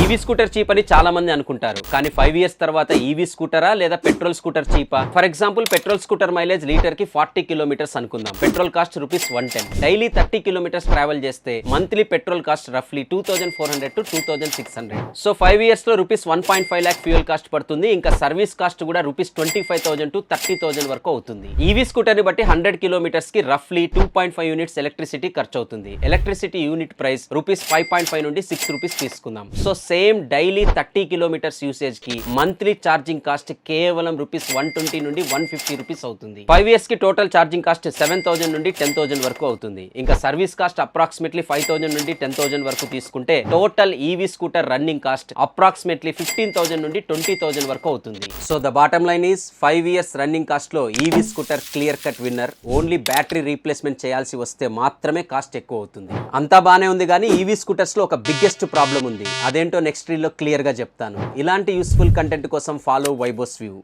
EV scooter cheap అని చాలా మంది అనుకుంటారు, కానీ 5 ఇయర్స్ తర్వాత ఈవీ స్కూటరా లేదా పెట్రోల్ స్కూటర్ చీపా? For example petrol scooter mileage litre కి 40 కిలోమీటర్స్ అనుకుందాం. Petrol cost ₹110. Daily 30 kilometres travel చేస్తే మంత్లీ పెట్రోల్ కాస్ట్ రఫ్లీ 2400 to 2600. సో 5 ఇయర్స్ లో ₹1.5 lakh ఫ్యూయల్ కాస్ట్ పడుతుంది. ఇంకా సర్వీస్ కాస్ట్ కూడా ₹25,000 to 30,000 వరకు అవుతుంది. ఈవీ స్కూటర్ ని బట్టి 100 కిలోమీటర్స్ కి రఫ్లీ 2.5 యూనిట్స్ ఎలక్ట్రిసిటీ ఖర్చు అవుతుంది. ఎలక్ట్రిసిటీ యూనిట్ ప్రైస్ ₹5.5 నుండి ₹6 తీసుకుందాం. So same daily 30 kilometres usage కి మంత్లీ ఛార్జింగ్ కాస్ట్ కేవలం ₹120 నుండి ₹150 అవుతుంది. 5 ఇయర్స్ కి టోటల్ ఛార్జింగ్ కాస్ట్ 7,000 నుండి 10,000 వరకు అవుతుంది. ఇంకా సర్వీస్ కాస్ట్ అప్రాక్సిమేట్లీ 5,000 నుండి 10,000 వరకు తీసుకుంటే total EV scooter running cost approximately 15,000 నుండి 20,000 వరకు అవుతుంది. So the bottom line is 5 years running cost లో EV scooter clear cut winner. Only battery replacement చేయాల్సి వస్తే మాత్రమే కాస్ట్ ఎక్కువ అవుతుంది. అంతా బానే ఉంది, కానీ ఈవీ స్కూటర్స్ లో ఒక బిగ్గెస్ట్ ప్రాబ్లం ఉంది. అదేంటో నెక్స్ట్ రీల్ లో క్లియర్ గా చెప్తాను. ఇలాంటి యూస్ఫుల్ కంటెంట్ కోసం ఫాలో వైబోస్ వ్యూ.